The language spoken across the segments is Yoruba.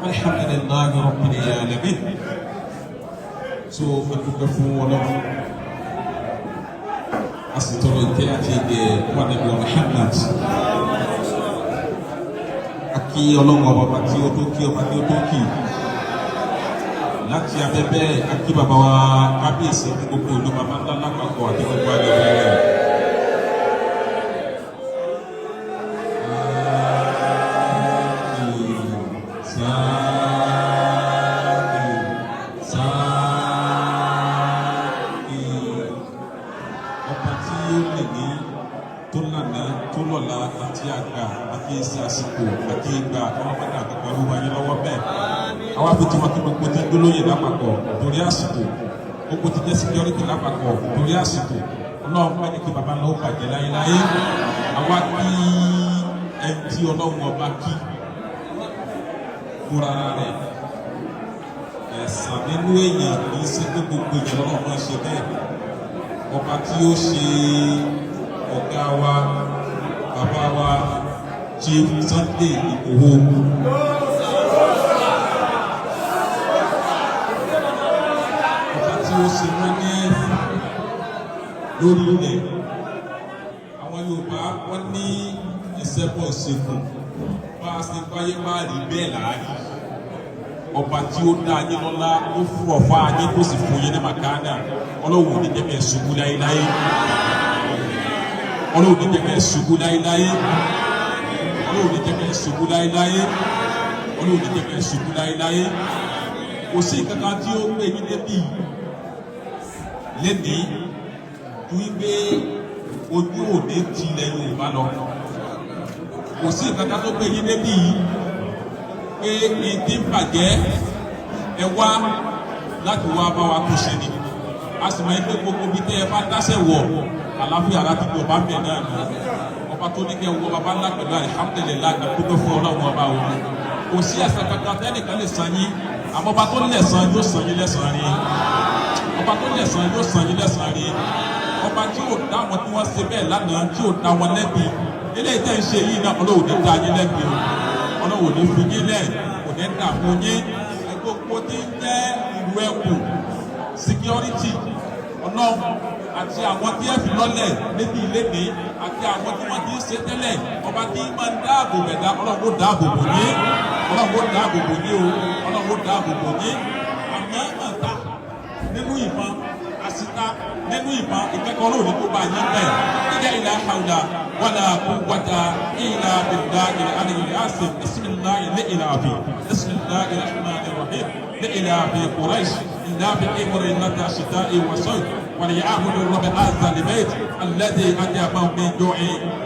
Alhamdulillahi rabbil alamin. So adúpẹ́ fún Ọlọ́run asitọrọ ìtẹ́ àti ìdè wàdàbí Muhammad akí Ọlọ́run ọba tí ó tó kí ọba tí ó tó kí láti abẹ́bẹ́ akí bàbá wa kábíyèsí gbogbo ìlú bàbá ńlá lápapọ̀ àti gbogbo àgbẹ̀bẹ̀ rẹ̀. Àti àsìkò àti ìgbà ọlọ́pàá àti pẹ̀lú wáyé lọ́wọ́ bẹ́ẹ̀. Àwọn àbútí wọn kí gbogbo ti gbólóyè lápapọ̀ torí àsìkò. Gbogbo ti jẹ́ security lápapọ̀ torí àsìkò. Ọlọ́run bá ní kí bàbá náà ó bàjẹ́ láyéláyé. Àwa kí ẹni tí Ọlọ́run ọba kí fúnra rẹ̀. Ẹ̀sán nínú èèyàn kì í sí pé gbogbo èèyàn lọ́wọ́ máa ṣe bẹ́ẹ̀. Ọba tí ó ṣe ọ̀gá wa, bàbá wa, Chief Sunday Igboho. Ọba tí ó ṣe wọ́n ní lórí ilẹ̀. Àwọn Yorùbá wọ́n ní ìṣẹ́bọ̀ ṣẹ́gun. Bá a ṣe báyé máa rí bẹ́ẹ̀ láàárín. Ọba tí ó dá ayé lọ́lá ó fún ọ̀fà ayé tó sì fún yín ní màkánà. Ọlọ́run ò ní jẹ́ bẹ́ẹ̀ ṣubú láéláé. Ọlọ́run ò ní jẹ́ bẹ́ẹ̀ ṣubú láéláé. Ọlọ́run ní jẹ́ kẹ́ ṣubú láéláé. Ọlọ́run ní jẹ́ kẹ́ ṣubú láéláé. Kò sí kankan tí ó gbé yín débi lénìí ju wípé ojú òde ti ilẹ̀ Yorùbá lọ. Kò sí kankan tó gbé yín débi pé ní ti ń bàjẹ́ ẹ wá láti wá bá wa kó ṣe ni. A sì máa ń gbé gbogbo bí tẹ́ ẹ bá dáṣẹ̀ wọ̀ àlàáfíà láti gbọ̀ bá bẹ̀ náà nù. Ọba tó ní kẹ́ wọ bàbá ńlá pẹ̀lú alihamudulilayi àdúgbò fún Ọlọ́run ọba o. Kò sí ẹ̀san kankan tẹ́nìkan lè san yín, àmọ́ ọba tó lẹ̀san yóò san yín lẹ́san rí. Ọba tó lẹ̀san yóò san yín lẹ́san rí. Ọba tí yóò dá wọn tí wọ́n ṣe bẹ́ẹ̀ lánàá tí yóò dá wọn lẹ́bi. Eléyìí tẹ́ ń ṣe yìí náà Ọlọ́run ní dá yín lẹ́bi o. Ọlọ́run ní fi yín lẹ̀, kò ní dà fún yín. Gbogbo tí ń jẹ́ ìlú ẹ̀kú, security, Ọlọ́run àti àwọn tí ẹ fi lọ́lẹ̀ níbi ìlédè àti àwọn tí wọ́n ti ń ṣe tẹ́lẹ̀ ọba tí máa ń dáàbò bẹ̀dá Ọlọ́run ó dáàbò bò yín, Ọlọ́run ó dáàbò bò yín o, Ọlọ́run ó dáàbò bò yín. Àmọ́ àtà nínú ìbọn àsìta nínú ìbọn ìkẹ́kọ̀ọ́ lónìí tó bá yín bẹ́ẹ̀. Ìjà ìlà hawla wala quwwata illa billahi al-aliyyil azim. Bismillahi li'irabi. Bismillahi rahmanir rahim. Li'irabi Quraysh. إلا بأمر لدى الشتاء والصيف وليعبدوا رب هذا البيت الذي أجابهم من جوع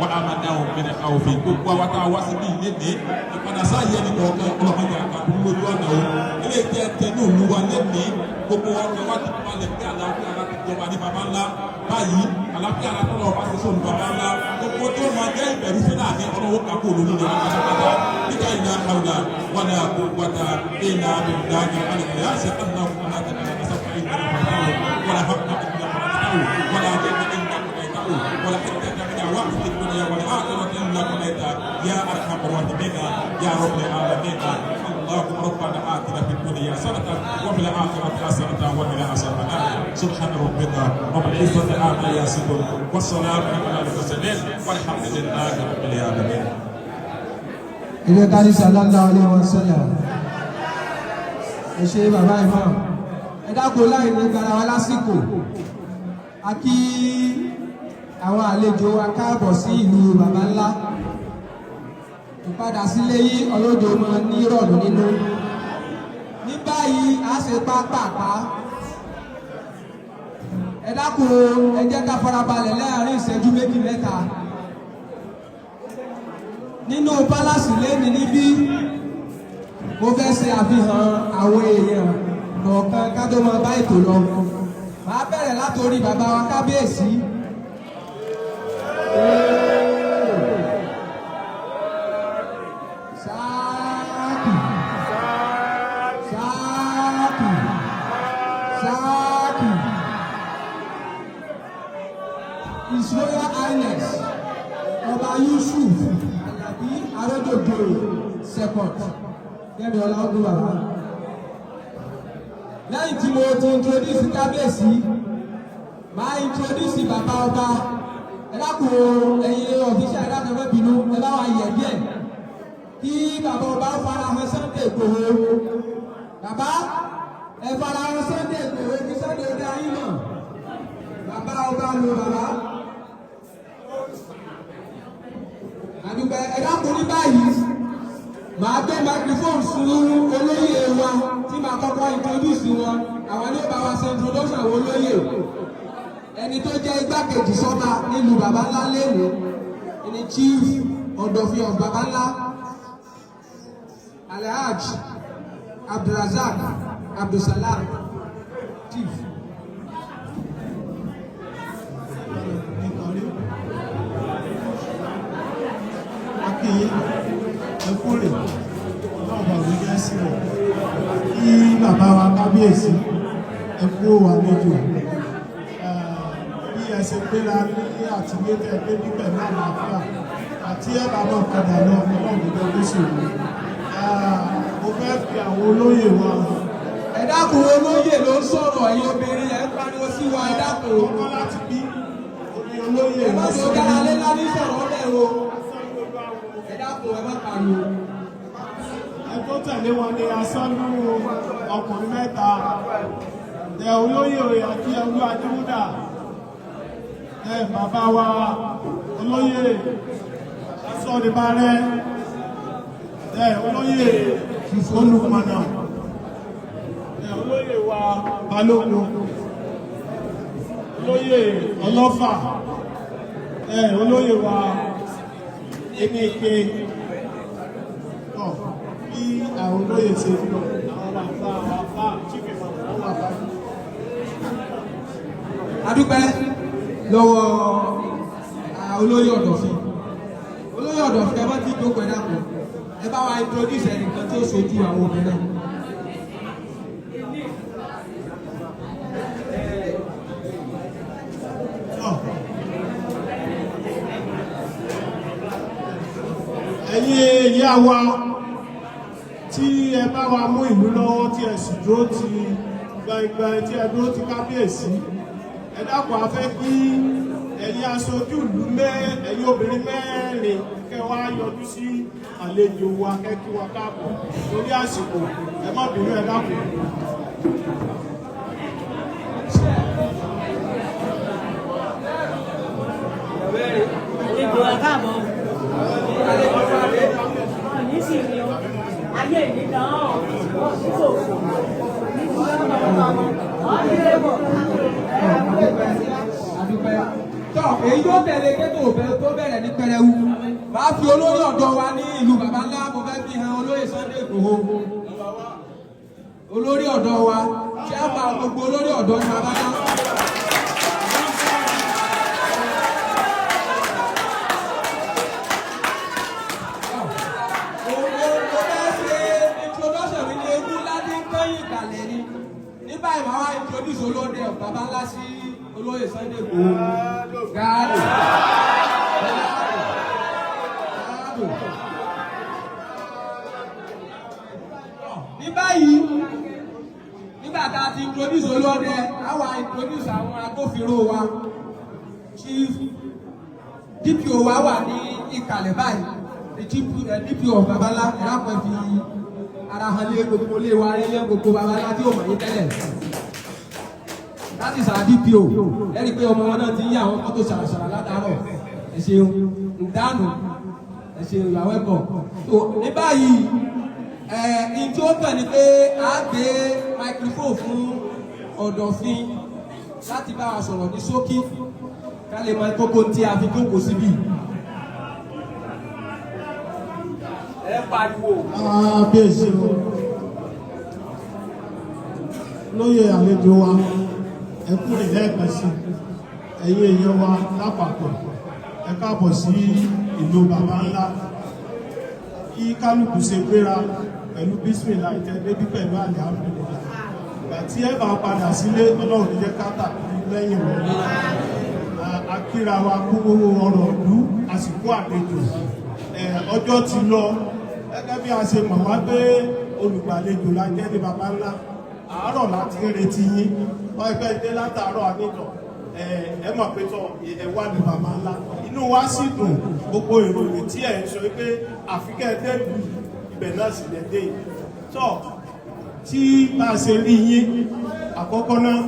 وآمنهم من خوف. Gbogbo àwọn tá a wá síbí lédè ìpadà sáàyè ẹni kọ̀ọ̀kan ọlọ́mọdé àkàdúró lójú ọ̀nà o. Ilé ìjẹ́ tẹnu òlu wa lédè gbogbo ọkọ̀ wa ti balẹ̀ pé àlàáfíà ara ti jọba ní baba ńlá. Báyìí àlàáfíà ara tó lọ́ọ́ bá ṣe sóòlù baba ńlá. Gbogbo tó máa jẹ́ ìbẹ̀rù fúnà ní ọlọ́wọ́ kakó olórí rẹ̀ pátápátá. Nígbà ìlà àwùdà wala quwwata illa billahi al-aliyyil azim. ولا هم إلا قضيته ولا دين إلا قضيته ولا حتى من عوائق الدنيا والآخرة إلا قضيته يا أرحم الراحمين يا رب العالمين. اللهم ربنا آتنا في الدنيا حسنة وفي الآخرة حسنة وقنا عذاب النار. سبحان ربك رب العزة عما يصفون والسلام على المرسلين والحمد لله رب العالمين. Ilé kárí sallallahu alaihi wasallam. Ẹ ṣé bàbá Imam. Ẹ dákun láì ní gara wa lásìkò. A kí àwọn àlejò wa káàbọ̀ sí ìlú bàbá ńlá. Ìpadà sílé yìí ọlọ́jọ́ máa ní ìrọ̀lú nínú. Ní báyìí a ṣe pápápá. Ẹ dákun ẹ jẹ́ ká farabalẹ̀ láàrin ìṣẹ́jú méjì mẹ́ta. Nínú pálásì lẹ́ni níbí mo fẹ́ ṣe àfihàn àwọn èèyàn kọ̀ọ̀kan ká tó máa bá ètò lọ. Màá bẹ̀rẹ̀ látòrí bàbá wa kábíyèsí. Sáàkì. Royal Highness Ọba Yusuf Alabi Arododoye second Kẹ́mi Ọláògùn bàbá. Lẹ́yìn tí mo ti introduce kábíyèsí máa introduce bàbá ọba ẹ dákun ẹ̀yin ọ̀fíṣà ẹ dákun ẹgbẹ́ bínú ẹ bá wa yẹ̀ díẹ̀ kí bàbá ọba fara hàn Sunday Igboho. Bàbá ẹ fara hàn Sunday Igboho kí Sunday ó dá yín mọ̀. Bàbá ọba lo bàbá. Àdúgbò ẹ dákun ní báyìí màá gbé microphone fún olóyè wa tí màá kọ́kọ́ introduce wọn àwọn ní bá wa ṣe introduction àwọn olóyè ẹni tó jẹ́ igbákejì sọ́ba nílùú bàbá ńlá lẹ́nu ẹni chief ọ̀dọ̀fin of bàbá ńlá Alhaj Abdulrazak Abdulsalam chief. Ẹkúrè ọlọ́ọ̀bà òwúrẹ́ sílẹ̀ kí bàbá wa kábíyèsí ẹkú àlejò bí ẹ ṣe gbéra ní àtìlé tẹ pé níbẹ̀ náà láàfíà àti ẹ̀bà náà padà lọ ọlọ́ọ̀gbẹ̀dẹ̀ lóṣèlú. Mo fẹ́ fi àwọn olóyè wa. Ẹ dákun olóyè ló ń sọ̀rọ̀ ẹ̀yin obìnrin ẹ̀ ń pariwo sí wa ẹ dákun. Ọkọ láti bí omi olóyè ẹ má ṣe dára lé lárí sọ̀rọ̀ bẹ́ẹ̀ o. Ẹ dákun ẹ má pariwo. Ẹ tó tẹ̀lé wọn ni asánú ọkùnrin mẹ́ta tẹ olóyè Akínyẹlú Adémúdà tẹ bàbá wa olóyè Asọ́nibárẹ́ tẹ olóyè Olùmọ̀nà tẹ olóyè wa Balógun olóyè Ọlọ́fà tẹ olóyè wa Emeke bí àwọn olóyè ṣe àwọn bàbá chíkì àwọn bàbá. Adúpẹ́ lọ́wọ́ olóyè Ọ̀dọ̀fin. Olóyè Ọ̀dọ̀fin ẹ bá ti jókòó ẹ dákun ẹ bá wa introduce ẹnìkan tí ó ṣojú àwọn obìnrin. Ẹ̀yin ìyá wa tí ẹ bá wa mú ìlú lọ́wọ́ tí ẹ sì dúró ti gbangban tí ẹ dúró ti kábíyèsí ẹ dákun a fẹ́ kí ẹ̀yin aṣojú ìlú ẹ̀yin obìnrin mẹ́rin kẹ́ wá yọjú sí àlejò wa kẹ́ kí wa káàbọ̀ lórí àsìkò ẹ má bínú ẹ dákun. Àlejò ẹ káàbọ̀. Ayé ìdíkan tọ́ èyí tó tẹ̀lé kétò tó bẹ̀rẹ̀ ní pẹrẹwu máa fi olóyè ọ̀dọ́ wa ní ìlú bàbá ńlá mo fẹ́ fi hàn olóyè Sunday Igboho olórí ọ̀dọ́ wa tí a máa gbogbo olórí ọ̀dọ́ ní bàbá ńlá. Báyìí máa wá introduce olóde bàbá ńlá sí olóyè Sunday Igboho gáàdì. Ní báyìí nígbà tá a ti introduce olóde a wá introduce àwọn agbófinró wa chief DPO wa wà ní ìkàlẹ̀ báyìí DPO bàbá ńlá ẹ̀rọ àpẹ fi ara hàn lé gbogbo lé wa lé gbogbo bàbá ńlá tí ó mọ̀ yín tẹ́lẹ̀. That is our DPO. Ẹni pé ọmọ wọn náà ti ń yà àwọn mọ́tò ṣàràṣàrà látàárọ̀. Ẹ ṣeun ìdánù. Ẹ ṣeun you are welcome. So ní báyìí ní tí ó kàn ní pé a gbé microphone fún Ọ̀dọ̀fin láti bá wa sọ̀rọ̀ ní ṣókí ká lè mọ kókó tí a fi jókòó síbí. Ẹ pariwo. Kábíyèsí o lóye àlejò wa ẹ kú lè lẹ́ẹ̀kan sí ẹ̀yin èèyàn wa lápapọ̀ ẹ káàbọ̀ sí ìlú bàbá ńlá kí kálukú ṣe gbéra pẹ̀lú bísímìlà ìtẹ́lẹ́bí pẹ̀lú àlàáfíà ìgbà tí ẹ bá padà sílé Ọlọ́run jẹ́ kátà lẹ́yìn rẹ̀ akíra wa kú ọrọ̀ ìlú àsìkò àlejò ọjọ́ ti lọ gẹ́gẹ́ bí a ṣe mọ̀ wá pé olùgbàlejò la jẹ́ ní baba ńlá àárọ̀ láti retí yín wọ́n ẹgbẹ́ ìdé látàárọ̀ àníjọ ẹ mọ̀ pé tọ́ ẹ wà ní baba ńlá inú wa sì dùn gbogbo ìròyìn tí ẹ̀ ń sọ pé àfikẹ́ dẹ́kun ibẹ̀ náà sì lẹ́dẹ̀ yìí tọ́ tí bá a ṣe rí yín àkọ́kọ́ náà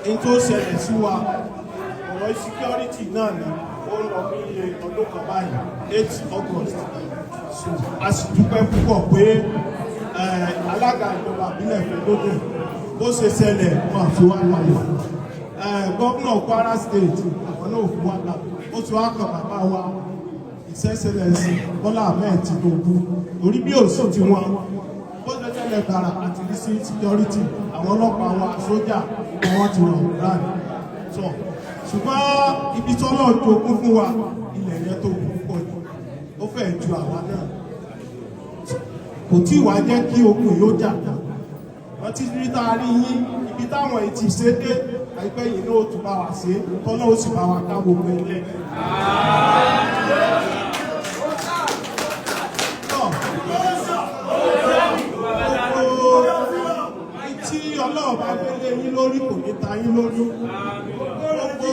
in tó ṣẹlẹ̀ sí wa ọ̀rọ̀ security náà ni ó ń lọ bí ọdún kan báyìí 8 August a sì dúpẹ́ púpọ̀ pé alága ìjọba ìbílẹ̀ Fẹ́lódé bó ṣe ṣẹlẹ̀ wọn àfi wá láyọ̀ gómìnà Kwara State àwọn náà fi wá là ó ti wá kan bàbá wa His Excellency Bọ́lá Ahmed Tinubu orí bí òsì tí wọn bó ṣe ṣẹlẹ̀ gbàrà àti ní sí security àwọn ọlọ́pàá wa sójà wọn ti rọ̀ rán sọ ṣùgbọ́n ibi tí Ọlọ́run jogún fún wa ilẹ̀ yẹn tó kú pọ̀ jù ó fẹ́ ju àwa náà kò tí wá jẹ́ kí ogun yóò jà wọ́n ti rí tá a rí yín ibi táwọn ètì ṣe dé àìpẹ́ yìí ló tún bá wa ṣe tọ́lọ́ ó sì bá wa ká gbogbo ilẹ̀ tí Ọlọ́run bá gbélé yín lórí kò ní ta yín lórí gbogbo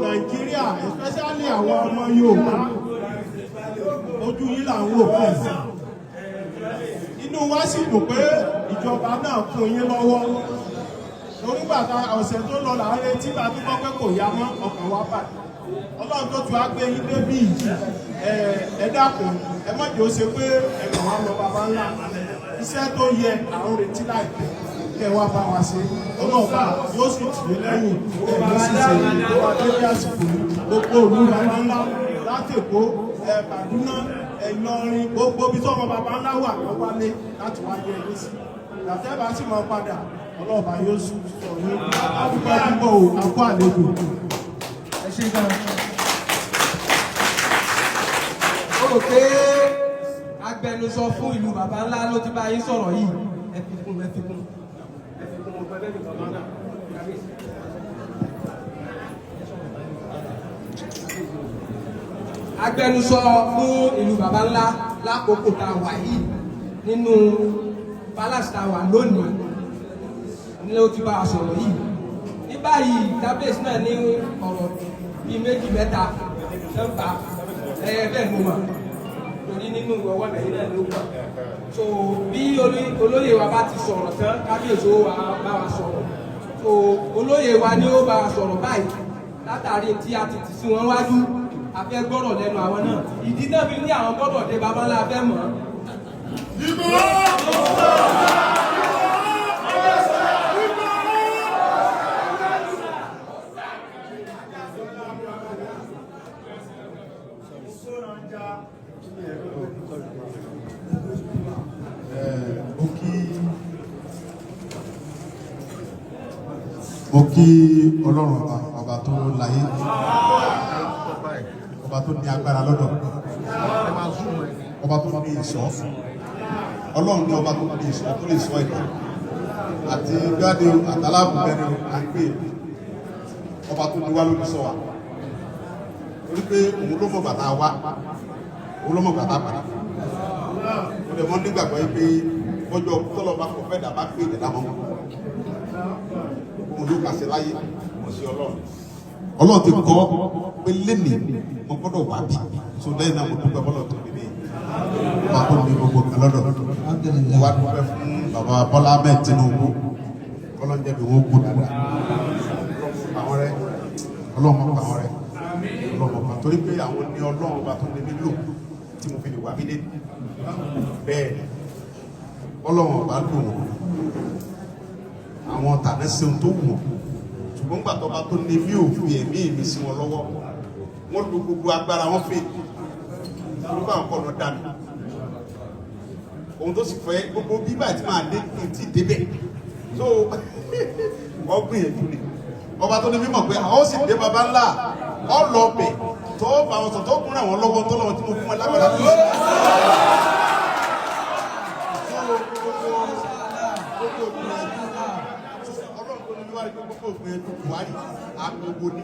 Nàìjíríà especially àwọn ọmọ Yorùbá ojú yín là ń wò pẹ̀lú inú wa sì dùn pé ìjọba náà kún yín lọ́wọ́ onígbàtà ọ̀sẹ̀ tó lọ láàárẹ̀ tí bá tó gbọ́ pé kò yá mọ́ ọkàn wa bàjẹ́ Ọlọ́run tó tún á gbé yín débí ẹ dákun ẹ má jẹ́ ó ṣe pé ẹ̀rọ wa lọ bàbá ńlá iṣẹ́ tó yẹ àwọn retí láìpẹ́ kẹ wá bá wa ṣe ọlọ́ọ̀bá yóò sì tìlé lẹ́yìn ẹ̀yọ́ sì ṣe ìjọba tó bí àsìkò gbogbo òlú bàbá ńlá látèkó Kaduna Ìlọrin gbogbo bí tọ́mọ bàbá ńlá wà lọ́wálé láti wá yẹ ẹ̀yìn sí ìgbàtẹ́bà sì máa padà ọlọ́ọ̀bá yóò sì sọ ní àdúgbò púpọ̀ àkó àlejò. ẹ ṣe gan. ó rò pé agbẹnusọ fún ìlú bàbá ńlá ló ti bá yín sọ̀rọ̀ yìí ẹ fi kún ẹ fi kún. Agbẹnusọ fún ìlú baba ńlá lákòókò tá a wà yìí nínú palace tá a wà lónìí ní ó ti bá a sọ̀rọ̀ yìí ní báyìí kábíyèsí náà ní ọ̀rọ̀ bíi méjì mẹ́ta lọ́gbà bẹ́ẹ̀ mo mọ̀ torí nínú ọwọ́ nàìjíríà náà ló wà so bí olóyè wa bá ti sọ̀rọ̀ tán kábíyèsí ó bá wa sọ̀rọ̀ so olóyè wa ni ó bá wa sọ̀rọ̀ báyìí látàrí tí a ti tì sí wọn wájú a fẹ́ gbọ́rọ̀ lẹ́nu àwọn náà ìdí náà fi ní àwọn gbọ́dọ̀ dé baba ńlá fẹ́ mọ̀ mo kí Ọlọ́run ọba tó láyé ọba tó ní agbára lọ́dọ̀ ọba tó ní ìṣọ́ Ọlọ́run ní ọba tó ní ìṣọ́ tó lè ṣọ́ ẹ̀dá àti gbádé àtàlábù mẹ́rin àgbé ọba tó ní wá lórí sọ wa torí pé òun ló mọ̀ bàtà wá òun ló mọ̀ bàtà padà ó lè mọ́ nígbàgbọ́ pé ọjọ́ tọ́lọ́ bá kọ̀ fẹ́ dà bá pé ìdẹ̀dá mọ́ òun ló kàṣẹ láyé mọ̀ sí Ọlọ́run ti kọ́ pé lẹ́nìí mo gbọ́dọ̀ wá bí so lẹ́yìn náà mo dúpẹ́ bọ́lọ̀ tó nílé ọba tó ní gbogbo kan lọ́dọ̀ mo wá dúpẹ́ fún bàbá Bọ́lá Ahmed Tinubu Ọlọ́run jẹ́ bí wọ́n kú dáadáa àwọn rẹ Ọlọ́run pa àwọn rẹ Ọlọ́run pa torí pé àwọn ní Ọlọ́run ọba tó ní mí lò tí mo fi lè wà mí lé bẹ́ẹ̀ Ọlọ́run ọba lò wọ́n àwọn tàná ṣe ohun tó wù wọ́n ṣùgbọ́n gbà tọ́ba tó ní mí ò fi ẹ̀mí mi sí wọn lọ́wọ́ wọ́n lo gbogbo agbára wọn fè nígbà wọn kọ́ dànù ohun tó sì fẹ́ gbogbo bíbà tí máa dé ti débẹ̀ so wọ́n gbìyànjú ni ọba tó ní mímọ̀ pé àwọn sì dé baba ńlá ọlọ́ọ̀bẹ̀ tó bá wọn sọ tó kúnra wọn lọ́wọ́ tó lọ́wọ́ tí mo fún wọn lágbára tó sì. Buhari agogo ni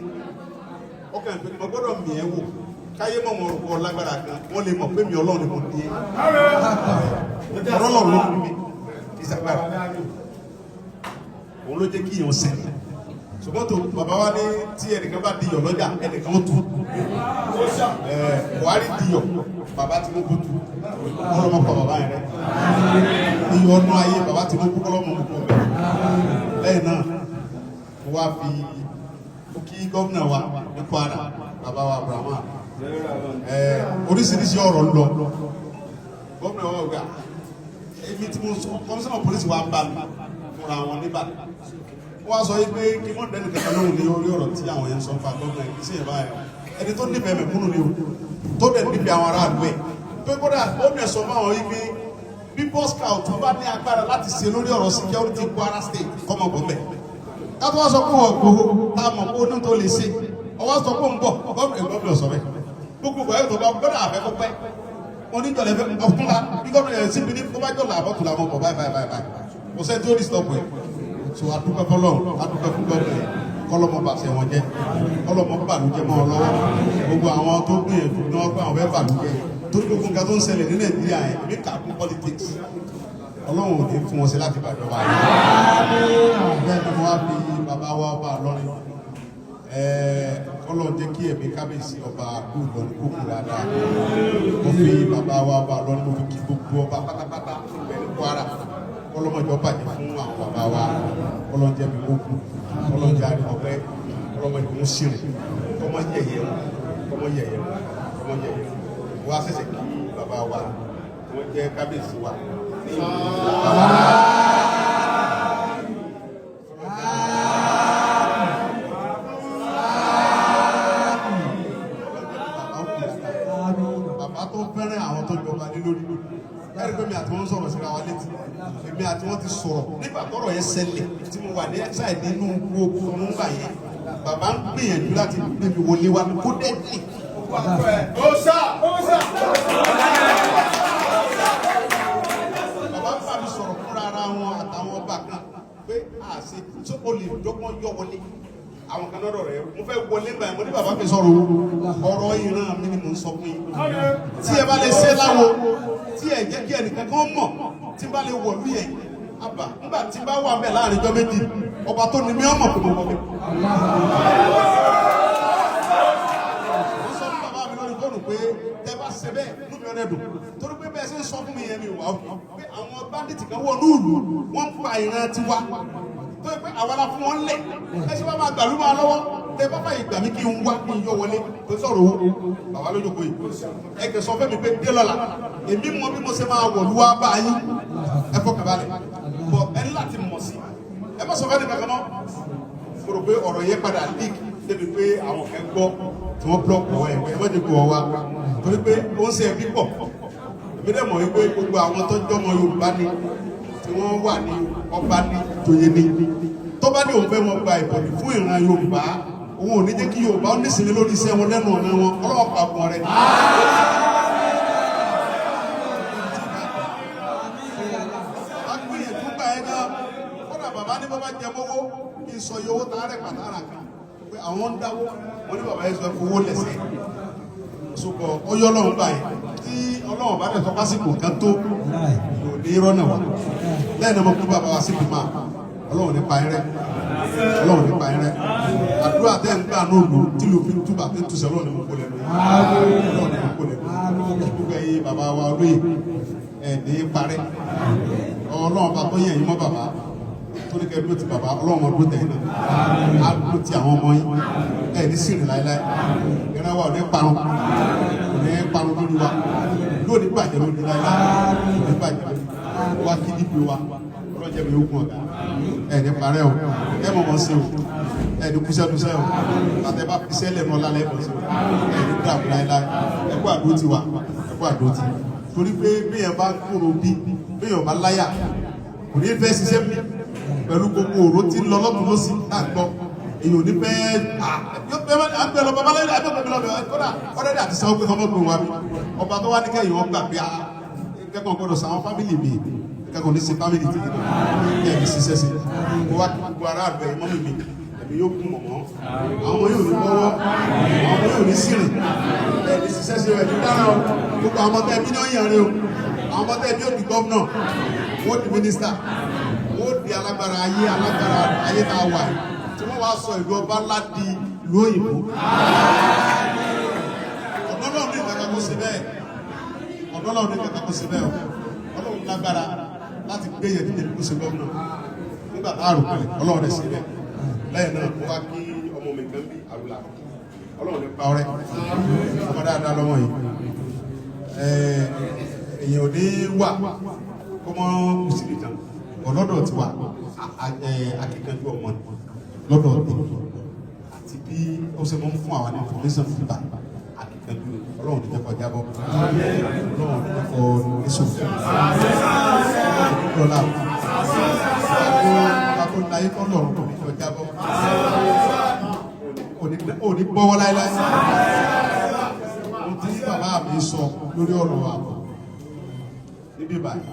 ọkàn ìpè mo gbọ́dọ̀ mì ẹ́ wò káyé mọ̀ mọ̀ ọ̀rọ̀ lágbára gan wọ́n lè mọ̀ pé mi Ọlọ́run ni mo ní ọ̀rọ̀ lọ́rùn ló kú mi ìsàgbára òun ló jẹ́ kí èèyàn sẹ́yìn ṣùgbọ́n tó bàbá wa ní tí ẹnìkan bá diyọ̀ lọ́jà ẹnìkan ó tu Buhari diyọ̀ bàbá Tinubu tu ọlọ́mọ pa bàbá yẹn rẹ iyọ̀ ọdún ayé bàbá Tinubu ọlọ́mọ mú kọ́ bẹ́ẹ̀ lẹ́yìn náà mo wá fi kí gómìnà wa ní Kwara bàbá wa Abraham oríṣiríṣi ọ̀rọ̀ ń lọ gómìnà wa gbà èmi tí mo sọ kọmíṣánná pólísì wa bá mi fúnra wọn níbàdàn wọ́n sọ yìí pé kí wọ́n dẹ́nu kẹta lóhùn ní orí ọ̀rọ̀ tí àwọn yẹn ń sọ fún gómìnà yìí sí ìbáyà ẹni tó nífẹ̀ẹ́ mẹ̀kúnnù ni o tó dẹ̀ níbi àwọn aráàlú ẹ̀ pé kódà gómìnà sọ fún àwọn yìí pé bí Boy Scout bá ní agbára láti ṣe lórí ọ̀rọ̀ security Kwara State kọ́mọ bọ́mẹ̀ káfí wọ́n sọ pé wọ́n gbowó tá a mọ̀ pé ó ní tó lè ṣe ọwọ́ sọ pé ó ń bọ̀ gómìnà sọ bẹ́ẹ̀ gbogbo ẹ̀ tó bá gbọ́dọ̀ àfẹ́kọ́pẹ́ oníjọlẹ̀ fẹ́ ọ̀túnla bí gómìnà yẹn síbi ní bọ́bá jọ̀lá àbọ̀túnla mọ̀ bọ̀ báyìí kò sẹ́ni tí ó ní stop ẹ̀ so adúpẹ́ fọlọ́run adúpẹ́ fún gómìnà kọ́lọ́mọ bàṣẹ wọn jẹ́ kọ́lọ́mọ bàlújẹ́ mọ́ ọ lọ́wọ́ gbogbo àwọn tó gbìyànjú ní wọ́n gbé àwọn fẹ́ bàlújẹ́ tó gbogbo nǹkan tó ń ṣẹlẹ̀ ní Nàìjíríà yẹn èmi kà fún politics Ọlọ́run ò ní fún wọn sí láti bàjọba yìí bẹ́ẹ̀ ni mo wá fi bàbá wa ọba lọ́rin Ọlọ́run jẹ́ kí ẹ̀mí kábíyèsí ọba àdúgbò lọ́rin kó kú dáadáa mo fi bàbá wa ọba lọ́rin mo fi kí gbogbo ọba pátápátá bẹ̀rẹ̀ Kwara ọlọ́mọjọ bàjẹ́ fún àwọn bàbá wa ọlọ́njẹ́ mi kó kú ọlọ́njẹ́ àríwọ̀pẹ́ ọlọ́mọjọ mú sírì ọmọ yẹ̀yẹ̀ wọ́n á ṣẹ̀ṣẹ̀ kí bàbá wa wọ́n jẹ́ kábíyèsí wa ní ìlú bàbá tó fẹ́ràn àwọn tó jọba ní lórí ẹ̀rí pé mi àti wọn sọ̀rọ̀ síra wa létí èmi àti wọn ti sọ̀rọ̀ nígbà tọ́rọ̀ yẹn ṣẹlẹ̀ tí mo wà ní ẹ̀sáì nínú gbogbo nọ́mbà yẹn bàbá ń gbìyànjú láti gbé mi wọlé wa kó dẹ́ ní. bàbá ń bá mi sọ̀rọ̀ fúnra ara wọn àtàwọn ọba kan pé àṣẹ tó o lè dọ́gbọ́n yọ wọlé àwọn kan lọ́dọ̀ rẹ̀ mo fẹ́ wọlé báyìí mo ní bàbá mi sọ̀rọ̀ ọ̀rọ̀ ìran mi ni mo ń sọ fún yín tí ẹ bá lè ṣe láwo tí ẹ jẹ́ kí ẹnìkan kan mọ̀ tí bá lè wọ̀lú yẹn àbá nígbà tí bá wà mẹ́ láàrin ọjọ́ méjì ọba tó ní mí ọmọ kò mọ̀ mi. mo sọ fún bàbá mi lórí fóònù pé tẹ bá ṣe bẹ́ẹ̀ lómi ọ̀rẹ́ dùn torí pé bẹ́ẹ̀ ṣe ń sọ fún mi yẹn mi wà ó pé àwọn báńdíìtì kan wọ̀ lúùlù wọ́n ń pa ìran tiwa tó yẹ pé àwa la fún wọn lẹ̀ ẹ ṣe bá máa gbàlú máa lọ́wọ́ tẹ bá báyìí gbà mí kí n wá kí n yọ wọlé tó sọ̀rọ̀ owó bàbá lójókòó yìí ẹ kẹ sọ fẹ́mi pé dé lọ́la èmi mọ bí mo ṣe máa wọ̀lú wá bá yín ẹ fọkàn balẹ̀ bọ̀ ẹ ní láti mọ̀ sí ẹ má sọ fẹ́ni kankan mọ́ mo rò pé ọ̀rọ̀ yẹn padà leak débi pé àwọn kan gbọ́ tí wọ́n blọ́ọ̀kì ọ̀ ẹ̀ ẹ má jẹ́ kó ọ wá torí pé ó ń ṣe ẹbí pọ̀ èmi dẹ̀ mọ̀ wípé gbogbo àwọn tó jọmọ Yorùbá ni tí wọ́n wà ní ọba ní tòye ní tó bá ní òun fẹ́ wọn gba ìbọ̀dì fún ìran Yorùbá òun ò ní jẹ́ kí Yorùbá ó nísìnyí lórí iṣẹ́ wọn lẹ́nu ọ̀nà wọn ọlọ́wọ́ pàgùn rẹ̀. agbóyèdú gbà ẹ́ gan kódà bàbá ní bàbá jẹ mọ́wọ́ kí n sọ iye owó tààrẹ̀ pàtàrà kan pé àwọn ń dáwó wọn ní bàbá yẹn sọ fowó lẹ̀sẹ̀ ṣùgbọ́n ọyọ́ Ọlọ́run gbà yẹn tí Ọlọ́run bá dẹ̀ tọ́ka sí kò kán tó kò ní rọ́nà wà lẹ́yìn náà mo kú bàbá wa sí bí máa Ọlọ́run nípa ẹrẹ́ Ọlọ́run nípa ẹrẹ́ àdúrà tẹ́ ń gbà nóòlù tí ló fi túbà tí ń túṣẹ́ Ọlọ́run ní mo kó lẹ́nu Ọlọ́run ní mo kó lẹ́nu kí gbogbo ẹ̀yin bàbá wa olóyè ẹ̀ ní parẹ́ Ọlọ́run bá tó yẹn yín mọ́ bàbá tó ní kẹ́ dúró ti bàbá Ọlọ́run ọdún tẹ̀yìn náà á dúró ti àwọn ọmọ yín ẹ̀ ní sírì láéláé ìran wa ò ní parun lórí wa lónìí bàjẹ́ lónìí láéláé lónìí bàjẹ́ lónìí wa kí níbi wa ọlọ́jẹ́ mi ó kún ọ̀gá ẹni parẹ́ o ẹ mọ̀ mọ̀ sí o ẹni kúṣẹ́kúṣẹ́ o àtẹ bá fi sẹ́lẹ̀ mọ́ lálẹ́ mọ̀ sí o ẹni dàbí láéláé ẹkú àdótì wa ẹkú àdótì torí pé béèyàn bá kúrò bí béèyàn bá láyà kò ní fẹ́ ṣiṣẹ́ mi pẹ̀lú gbogbo òró tí ń lọ lọ́tún ló sì àgbọ̀ èyí ò ní fẹ́ àgbẹ̀ lọ babalẹ́ àgbẹ̀ lọ́bẹ̀ kódà ọ̀rẹ́dẹ̀ àti sáwọ́ pé kọ́mọ́ gbòòrò wa mi ọba tó wá ní kẹ́yìn wọn gbà pé kẹ́kọ̀ọ́ gbọ́dọ̀ sàwọn fámìlì mi kẹ́kọ̀ọ́ ní sí fámìlì tí kí ẹ̀mí ṣiṣẹ́ sí kó wá gbogbo ara àgbẹ̀ mọ́mì mi ẹ̀mí ẹ̀mí yóò kún mọ̀mọ́ àwọn ọmọ yóò ní bọ́wọ́ àwọn ọmọ yóò ní sírìn ẹ̀mí ṣiṣẹ́ ṣe rẹ̀ ní dára o gbogbo àwọn ọmọ tẹ́ ẹbí náà yàn rẹ o àwọn ọmọ tẹ́ ẹbí yóò di gọ́vnà wọ́n di mínísítà wọ́n di alágbára ayé tá a wà tí wọ́n wá sọ ìlú ọba ńlá di ìlú òyìnbó ọ̀dọ́ náà ní ìgbàgbọ́ kó ṣe bẹ́ẹ̀ ọ̀dọ́ náà ní ìgbàgbọ́ kó ṣe bẹ́ẹ̀ ọlọ́run lágbára láti gbé yẹn dídé kó ṣe gọ́vnà nígbà tá a rò pẹ̀lẹ́ ọlọ́run rẹ̀ ṣe bẹ́ẹ̀ lẹ́yìn náà kó wá kí ọmọ mi kan bí àrùlà ọlọ́run ní pa ọrẹ́ ọmọ dáadáa lọ́mọ yìí èèyàn ò ní wà kó mọ́ kùsì nìkan ọlọ́dọ̀ ti wà akíkanjú ọmọ lọ́dọ̀ ọ̀dọ̀ àti bí ó ṣe mọ́ ń fún àwọn information fún bá akíkanjú ọlọ́run ní jẹ́kọ̀ọ́ jábọ́ ọlọ́run ní jẹ́kọ̀ọ́ níṣòfò dọ́là kó láyé kọ́ lọ́rùn kò ní jọ jábọ́ ò ní bọ́wọ́ láíláí ohun tí bàbá mi sọ lórí ọ̀rọ̀ àbọ̀ níbí báyìí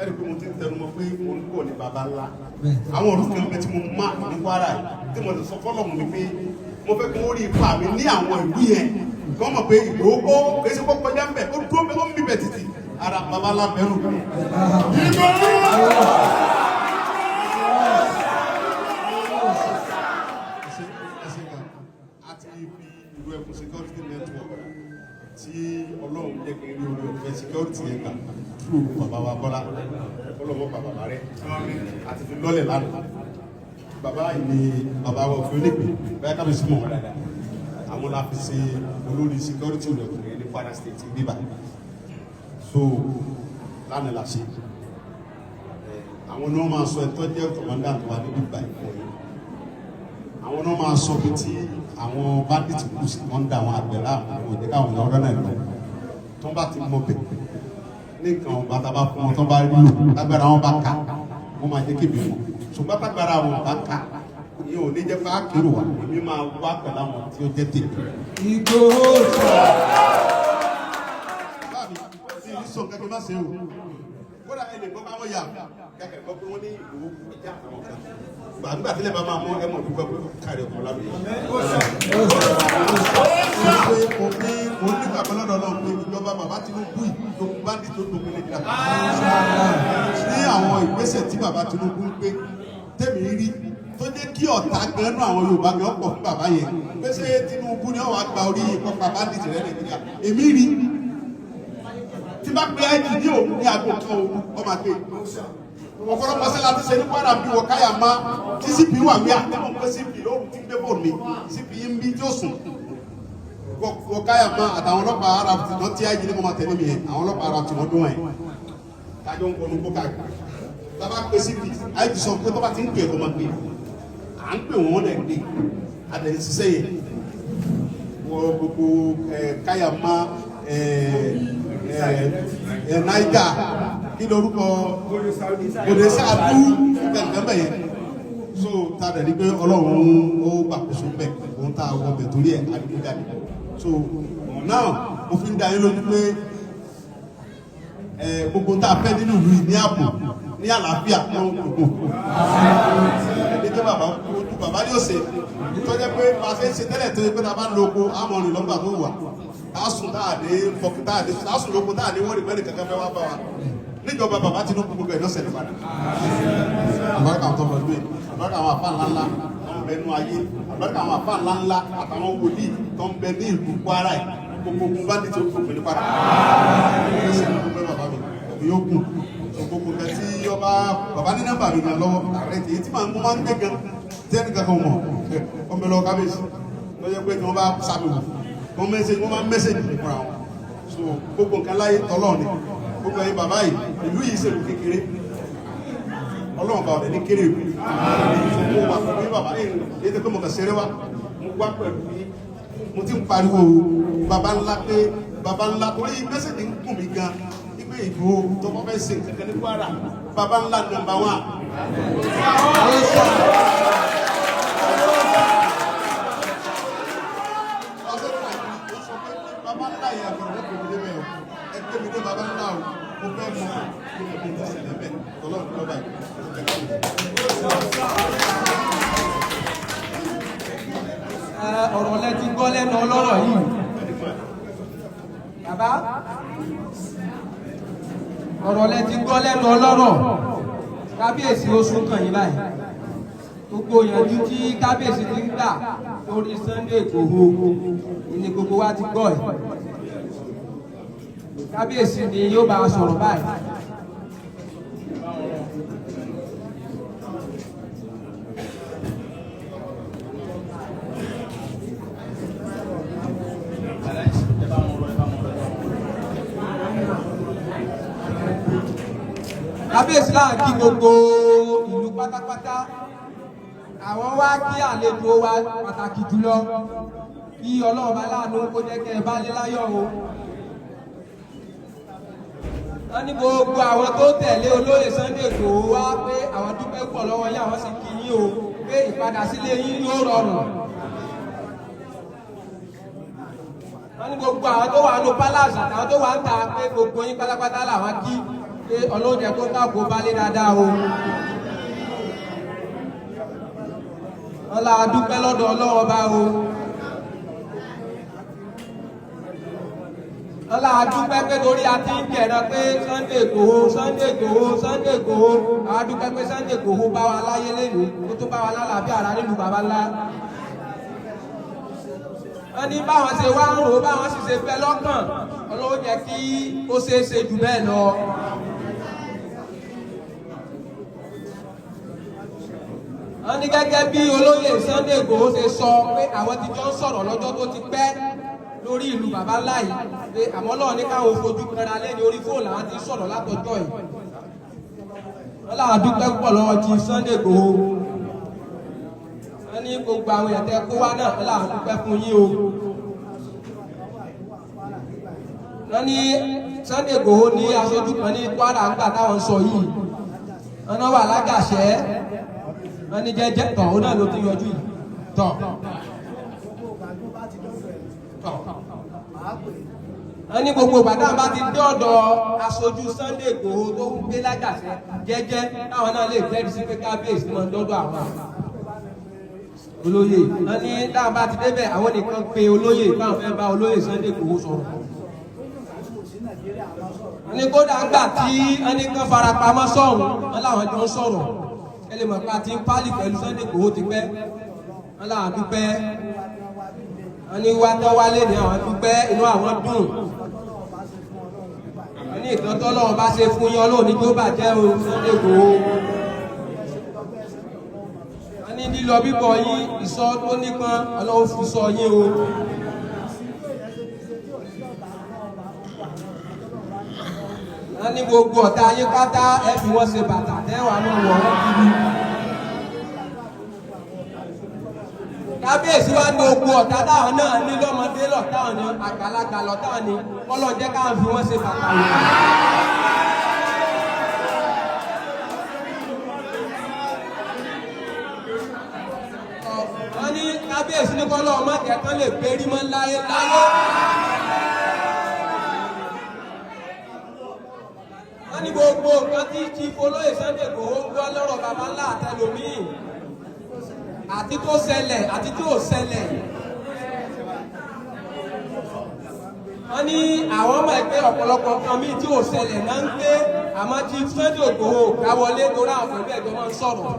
ẹ̀rí pé mo ti ń tẹnu mọ́ pé mo ń bọ̀ ní baba ńlá àwọn ọ̀rọ̀ kan bẹ tí mo má ní Kwara tí mo lè sọ fọ́lọ́mù mi pé mo fẹ́ kí wọ́n rí ipa mi ní àwọn ìlú yẹn kí wọ́n mọ̀ pé Ìgbòho kó kèsì kó kọjá ń bẹ̀ ó dúró pé ó ń bíbẹ̀ títì ara baba ńlá bẹ̀rù. àti ibi ìlú ẹkùn security network tí Ọlọ́run jẹ́ kí n rí orí ọ̀fẹ́ security yẹn gbà fún bàbá wa Bọ́lá ọlọ́wọ́ bàbá rẹ̀ àti fi lọ́lẹ̀ lánàá bàbá yìí ni bàbá wa òfin onípe bẹ́ẹ̀ ká lè súnmọ́ wọn dáadáa àwọn la fi ṣe olórí security rẹ̀ kùnrin ní Kwara State bíbá so lánàá la ṣe àwọn náà máa sọ ẹ̀tọ́ jẹ́ commandant wa ní bíbá ìfọ̀ yìí àwọn náà máa sọ bí tí àwọn bandit kù sí wọ́n ń da àwọn àgbẹ̀ láàmú òjẹ́ káwọn èèyàn ọ̀rọ̀ náà lọ tó ń bá ti mọ bẹ̀ ní nǹkan ọba tá a bá fún wọn tó bá rí lò lágbára wọn bá ká wọn máa jẹ́ kébì wọn ṣùgbọ́n tágbára wọn bá ká ìyẹn ò ní jẹ́ fún àkérò wa èmi máa wá pẹ̀lú àwọn tí ó jẹ́ tèmi. Ìgbòho sọ. báàbí tí ìlú sọ kẹ́kẹ́ má ṣe o kódà ẹ lè gbọ́ káwọn yà kẹ́kẹ́ gbọ́ pé wọ́n ní ìlú ìjà àwọn kan gbàgbà tí lè bá máa mọ ẹ mọ̀ dúpẹ́ pé káàrí ọkọ̀ lábẹ́ yìí. mo ní gbàgbọ́ lọ́dọ̀ náà pé ìjọba bàbá Tinubu yìí tó bá ní tó dùn nílẹ̀ kíláà. ní àwọn ìgbésẹ̀ tí bàbá Tinubu ń gbé tẹ̀mí rí tó jẹ́ kí ọ̀tá gan náà àwọn Yorùbá gan pọ̀ fún bàbá yẹn pèsè Tinubu ni wọ́n wá gba orí ìkọ́pá bandit rẹ̀ Nàìjíríà èmi rí tí bá pe àìjì ní òun ní aago kan òun ọmọ àgbẹ̀ ọ̀pọ̀lọpọ̀ sẹ́la ti ṣe ní Kwara bí wọ́n káyà má tí CP wà wí àtẹ́wọ̀n pé CP lóòrùn tí ń gbé bò mí CP yín bí tí ó sùn wọ́n káyà má àtàwọn ọlọ́pàá ara ti wọ́n tí àìjì ní kọ́ máa tẹ̀lé mi yẹn àwọn ọlọ́pàá ara ti wọ́n dún ẹ̀ kájọ ń kọnu kó káàkiri tábà pé CP àìjì sọ pé tó bá ti ń pè é kó máa pè à ń pè wọ́n lẹ̀ dé adẹ̀ ń ṣiṣẹ́ yẹn wọ́n gbogbo káyà má Naija kí lórúkọ Bòdèsàdú gẹ̀gẹ̀bẹ̀ yẹn so ta dẹ̀ ní pé Ọlọ́run ó gbàkóso bẹ̀ òun ta wọ bẹ̀ torí ẹ̀ àdìgbàdì so now mo fi ń da yín lójú pé gbogbo tá a fẹ́ nínú ìlú yìí ní ààbò ní àlàáfíà náà gbogbo ẹni tó bàbá ní òsè tó jẹ́ pé bá a ṣe ń ṣe tẹ́lẹ̀ tó yẹ pé ta bá ń lo oko àmọ́rin lọ́gbà tó wà tásùn táàdé fọkì táàdé tásùn lókun táàdé wọ́n rí pẹ́ẹ́lì kankan fẹ́ wá bá wa níjọba bàbá Tinubu gbogbo ẹ̀ lọ́sẹ̀ nípadà àbáríkà àwọn tọmọ ìlú àbáríkà àwọn àfáà ńláńlá tó ń bẹ nú ayé àbáríkà àwọn àfáà ńláńlá àtàwọn wòlíì tó ń bẹ ní ìlú Kwara ẹ̀ gbogbo ogun bá ní tí ó gbogbo ní Kwara ẹsẹ̀ ní gbogbo bàbá mi yóò kù gbogbo kẹ tí ọba bàbá ní nọ́mbà mi gan lọ́wọ́ ààrẹ tí èyí tí màá ń gbé gan tẹ́nì kankan mọ̀ ọmọ ẹlọ kábíyèsí lọ́jọ́ pé tí wọ́n bá sábẹ̀ wò wọ́n máa ń mẹ́sẹ̀jì nípa wọn so gbogbo nǹkan láyé tọ́lọ́ ni gbogbo ẹ̀yin bàbá yìí ìlú yìí ṣèlú kékeré Ọlọ́run bá ọ̀dẹ̀ ní kéré ìlú mo wà pẹ̀lú bàbá yìí èyí tó pé mo kàn ṣeré wá mo wá pẹ̀lú yìí mo ti ń pariwo bàbá ńlá pé bàbá ńlá torí mẹ́sẹ̀jì ń gùn mí gan ipe ìlú tó kọ́ fẹ́ ṣe kankan ní Kwara bàbá ńlá nọ́mbà 1. Bàbá ńlá yìí àgbọ̀rọ̀ lẹ́kọ̀ọ́ mi débẹ̀ o ẹgbẹ́ mi dé bàbá ńlá o mo fẹ́ mọ kí ni mo ti ṣẹlẹ̀ bẹ́ẹ̀ tọ́lọ́ ọ̀rọ̀ lẹ ti gbọ́ lẹ́nu ọlọ́rọ̀ yìí bàbá ọ̀rọ̀ lẹ ti gbọ́ lẹ́nu ọlọ́rọ̀ kábíyèsí oṣù kan yìí báyìí gbogbo ìyànjú tí kábíyèsí ti ń gbà lórí Sunday Igboho ni gbogbo wa ti gbọ́ ẹ̀ kábíyèsí ni yóò bá a sọ̀rọ̀ báyìí. kábíyèsí láà kí gbogbo ìlú pátápátá àwọn wá kí àlejò wa pàtàkì jùlọ kí ọlọ́run bá láàánú kó jẹ́ kẹ́ ẹ bá lé láyọ̀ o. wọ́n ní gbogbo àwọn tó tẹ̀lé olóyè Sunday Igboho wá pé àwọn dúpẹ́ pọ̀ lọ́wọ́ yín àwọn sì kí yín o pé ìpadà sílé yín yóò rọrùn. wọ́n ní gbogbo àwọn tó wà nù palace àtàwọn tó wà ń ta pé gbogbo yín pátápátá làwọn kí pé ọlọ́run jẹ́ kó káàkó bá lé dáadáa o. wọ́n la dúpẹ́ lọ́dọ̀ ọlọ́run bá o. wọ́n la dúpẹ́ pé torí a ti ń kẹ̀rọ pé Sunday Igboho Sunday Igboho Sunday Igboho àwọn dúpẹ́ pé Sunday Igboho bá wa láyé lẹ́nu kó tó bá wa lálàáfíà ara nílùú bàbá ńlá. wọ́n ní báwọn ṣe wá ń rò báwọn sì ṣe fẹ́ lọ́kàn ọlọ́run jẹ́ kí ó ṣeé ṣe jù bẹ́ẹ̀ lọ. wọ́n ní gẹ́gẹ́ bí olóyè Sunday Igboho ṣe sọ pé àwọn ti jọ ń sọ̀rọ̀ lọ́jọ́ tó ti pẹ́ lórí ìlú bàbá ńlá yìí pé àmọ́ náà ní káwọn fojú kanra lẹ́ni orí fóònù àwọn ti sọ̀rọ̀ látọjọ́ yìí. wọ́n láwọn dúpẹ́ pọ̀ lọ́wọ́ ti Sunday Igboho. wọ́n ní gbogbo àwọn èèyàn tẹ́ kó wá náà wọ́n láwọn dúpẹ́ fún yín o. wọ́n ní Sunday Igboho ní aṣojú kan ní Kwara ńgbà táwọn sọ yìí wọ́n náà wà lágàṣẹ́ wọ́n ní jẹ́jẹ́ tọ̀ ó náà ló ti yọjú yìí tọ̀. wọ́n ní gbogbo bàtà bá ti dé ọ̀dọ̀ aṣojú Sunday Igboho tó ń gbé lágàṣẹ́ jẹ́jẹ́ táwọn náà lè jẹ́rìí sí pé kábíyèsí máa ń dọ́dọ̀ àwọn olóyè. wọ́n ní táwọn bá ti débẹ̀ àwọn nìkan pe olóyè báwọn fẹ́ bá olóyè Sunday Igboho sọ̀rọ̀. wọ́n ní kódà gbà tí wọ́n ní kán farapamọ́ sọ̀rọ̀ wọ́n láwọn jọ ń sọ̀rọ̀ ẹlẹ́ mọ̀ pé a ti ń pálí pẹ̀lú Sunday Igboho ti pẹ́ wọ́n láwọn dúpẹ́ wọ́n ní wá tọ́ wálé ní àwọn dúpẹ́ inú àwọn dùn wọ́n ní ìtọ́tọ́ lọ́wọ́ bá ṣe fún yín Ọlọ́run ní tó bàjẹ́ o Sunday Igboho wọ́n ní lílọ bíbọ̀ yín ìsọ tó nípọn Ọlọ́run fi sọ yín o. wọ́n ní gbogbo ọ̀tá ayé pátá ẹ fi wọ́n ṣe bàtà tẹ́wàá mọ́ wọ̀ wọ́n kiri. kábíyèsí wá ní gbogbo ọ̀tá táwọn náà ní lọ́mọdé lọ́táwọn ní àgbàlagbà lọ́táwọn ní kọ́lọ̀ jẹ́ káwọn fi wọ́n ṣe bàtà wọ̀. wọ́n ní kábíyèsí ní kọ́lọ̀ ọmọ kẹ̀kẹ́ lè pérí mọ́ láyé láyé. wọ́n ní gbogbo nǹkan tí Chief olóyè Sunday Igboho gbọ́ lọ́rọ̀ bàbá ńlá àtẹlómìn àti tó ṣẹlẹ̀ àti tí ò ṣẹlẹ̀. wọ́n ní àwọn ọmọ ẹgbẹ́ ọ̀pọ̀lọpọ̀ kan míì tí ò ṣẹlẹ̀ náà ń gbé àmọ́ Chief Sunday Igboho káwọlé torí àwọn pẹ̀lú ẹ̀jọ́ máa ń sọ̀rọ̀.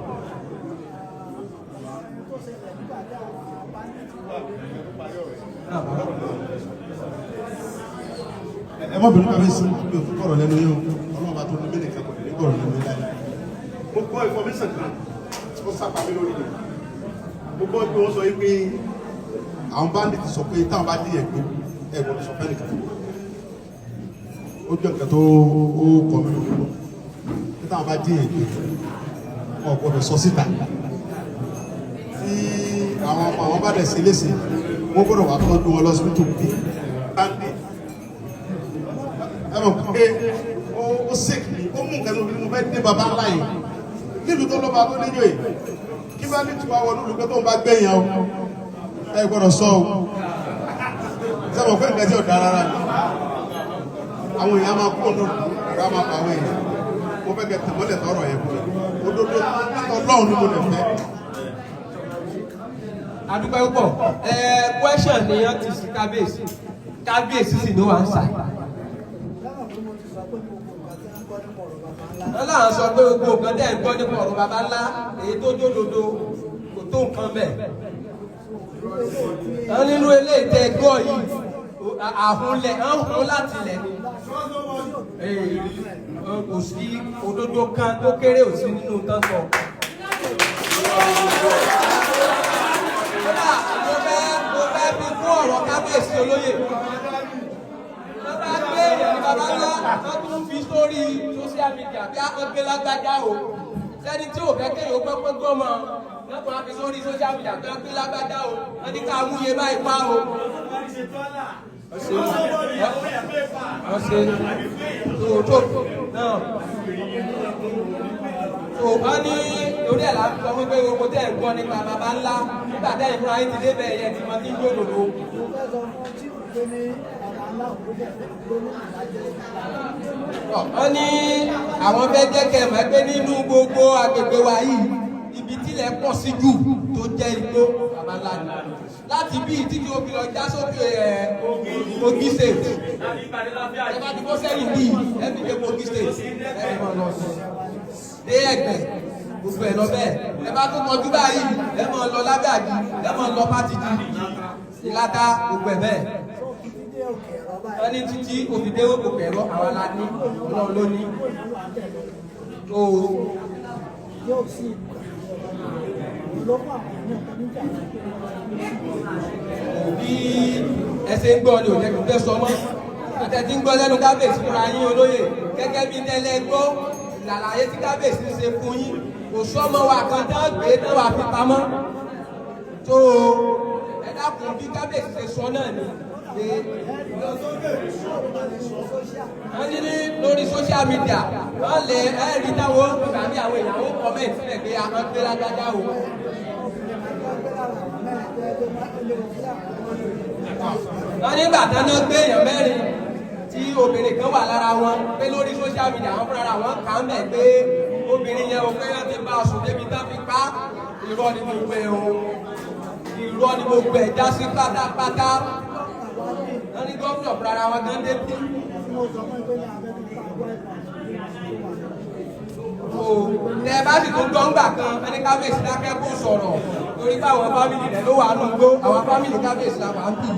ẹ má bẹ̀rù bàbá ìsìn mi ò fi kọ̀rọ̀ lẹ́nu yín o ọlọ́run bá tó ní mílíọ̀nù kan kò ní kọ̀rọ̀ lẹ́nu yín láyé. mo gbọ́ information kan ó sápá mi lórí rẹ̀ mo gbọ́ pé wọ́n sọ pé àwọn bandit sọ pé táwọn bá dín ẹ̀gbẹ́ ẹ̀gbọ́n sọ fẹ́ nìkan ó jẹ́ nǹkan tó ó kọ́ mi lórí lọ pé táwọn bá dín ẹ̀gbẹ́ wọn gbọ́dọ̀ sọ síta tí àwọn ọmọ àwọn bá dẹ̀ sí léṣe wọ́n gbọ́dọ̀ wà tọ́jú wọn lọ́sibítù bí bandit ẹmọ pé ó sèk ní ó mú nǹkan lórí mo fẹ́ dé baba ńlá yìí nílùú tó lọ́ba tó níjọ́ yìí kí bá ní tiwa wọ lórí pé tó ń bá gbẹ̀yìn o ẹ gbọ́dọ̀ sọ o sẹ́wọ̀n pé nǹkan tí ò dára rárá ni àwọn èèyàn máa kó ọdún ọ̀gá máa pa àwọn èèyàn mo fẹ́ kẹ́ tẹ̀mọ́lẹ̀ tọrọ yẹn fún mi òdodo Ọlọ́run ni mo lè fẹ́. adúpẹ́ púpọ̀ question ni wọ́n ti sí kábíyèsí sì ló wà ń sà. wọ́n láwọn sọ pé gbogbo nǹkan tẹ́ ń gbọ́ nípa ọ̀rọ̀ baba ńlá èyí tó jódodo kò tó nǹkan bẹ́ẹ̀. wọ́n nínú eléyìí tẹ́ gbọ́ yìí àhúnlẹ̀ àhún láti lẹ̀ ni. kò sí òdodo kan tó kéré ò sí nínú tán sọ. mo fẹ́ fi fún ọ̀rọ̀ kábíyèsí olóyè. wọ́n bá gbé èèyàn ní baba ńlá wọ́n tún fi sórí social media bí wọ́n gbé lágbájá o. sẹ́ni tí ò fẹ́ kéèyàn pẹ́pẹ́ gbọ́mọ wọ́n tún á fi sórí social media bí wọ́n gbé lágbájá o. wọ́n ní ká mú iye báyìí pa o. ọ̀sẹ̀ tó náà. wọ́n ní orí ẹ̀ láti sọ wípé gbogbo tẹ́ ẹ̀ ń gbọ́ nípa baba ńlá nígbà tẹ́ ìfúnra yín ti débẹ̀ yẹn tí wọ́n ti ń gbódòdó. wọ́n ní àwọn fẹ́ jẹ́ kẹ́ mọ̀ pé nínú gbogbo agbègbè wa yìí ibi tílẹ̀ pọ̀ sí jù tó jẹ́ igbó baba ńlá ni láti bí títí òbí lọ já sókè Kogi state ẹ bá ti kó sẹ́yìn bí ẹ fi dé Kogi state ẹ fi máa lọ sí dé Ẹ̀gbẹ́ gbogbo ẹ̀ lọ bẹ́ẹ̀ ẹ bá tún kọjú báyìí ẹ máa lọ Lábẹ́àjì ẹ máa lọ Pátìjì Ìlàtà gbogbo ẹ̀ bẹ́ẹ̀ wọ́n ní títí òfìdé òkè ẹ̀rọ àwa la ní Ọlọ́run ló ní bí ẹsẹ̀ ń gbọ́ ni òjẹ́ kò fẹ́ sọ mọ́ àtẹ̀tí ń gbọ́ lẹ́nu kábíyèsí fúnra yín olóyè gẹ́gẹ́ bí tẹ́lẹ̀ gbọ́ ìlàlàyé tí kábíyèsí ṣe fún yín kò sọ́mọ wa kan tán gbé tán wà fi pamọ́ tó ẹ dákun bí kábíyèsí ṣe sọ náà ni pé wọ́n ní lórí social media wọ́n lè rí táwọn ìgbà ní àwọn èèyàn ó comment sílẹ̀ pé àwọn gbé lágbájá o. wọ́n nígbà tán náà gbé èèyàn mẹ́rin tí obìnrin kan wà lára wọn pé lórí social media wọn fúnra wọn kà ń bẹ̀ pé obìnrin yẹn ò pé wọ́n ti bá a sùn débi tán fi pa irọ́ ni gbogbo ẹ̀ o irọ́ ni gbogbo ẹ̀ já sí pátápátá wọ́n ní gómìnà fúnra wọn gan dé bí. tẹ bá sì tún gbọ́ngbà kan ẹni kábíyèsí dákẹ́ kó sọ̀rọ̀ torí pé àwọn fámìlì rẹ̀ ló wà á nùgbó àwọn fámìlì kábíyèsí la wà á bì.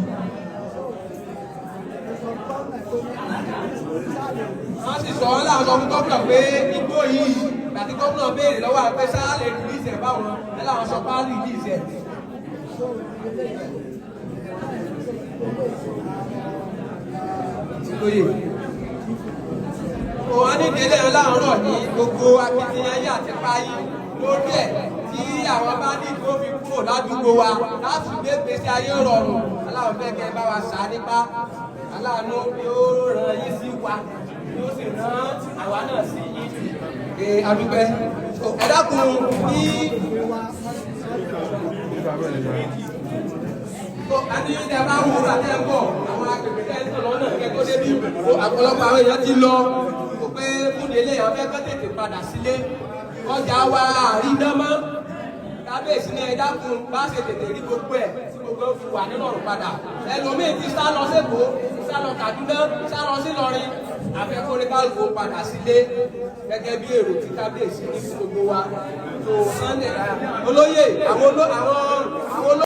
wọ́n sì sọ ọ́ láwọn sọ fún gómìnà pé igbó yìí àti gómìnà béèrè lọ́wọ́ àwọn pé sáà lè rìlíìsì ẹ̀ báwọn ẹ̀ láwọn sọ bá rìlíìsì ẹ̀. wọ́n ní délé láàárọ̀ ní gbogbo akitiyan yìí àti páyì lórí ẹ̀ tí àwọn bá ní kó fi kúrò ládùúgbò wa láti gbé gbèsè ayé rọrùn aláwọ̀ fẹ́ kẹ́ bá wa sá nípa aláàánú yóò ràn yín sí wa yóò sì rán àwa náà sí yín. adúpẹ́ ẹ dákun ní. àdéhùn tẹ bá wù àti ẹ bọ̀ àwọn agbègbè tẹ ń sọ̀rọ̀ náà kẹ́ tó débi ọ̀pọ̀lọpọ̀ àwọn èèyàn ti lọ kó pé fúnni ilé àwọn fẹ́ kọ́ tètè padà sílé ọjà wa àrídámọ́ kábíyèsí ní ẹ dákun bá ṣe tètè rí gbogbo ẹ̀ tí gbogbo fi wà nínú ọ̀rùn padà ẹlòmíì ti sá lọ sẹ́kọ̀ọ́ sá lọ Kaduna sá lọ sí Ìlọrin afẹ́kọ́rí kálukú padà sílé gẹ́gẹ́ bí èrò tí kábíyèsí ní gbogbo wa tó Sunday olóyè àwọn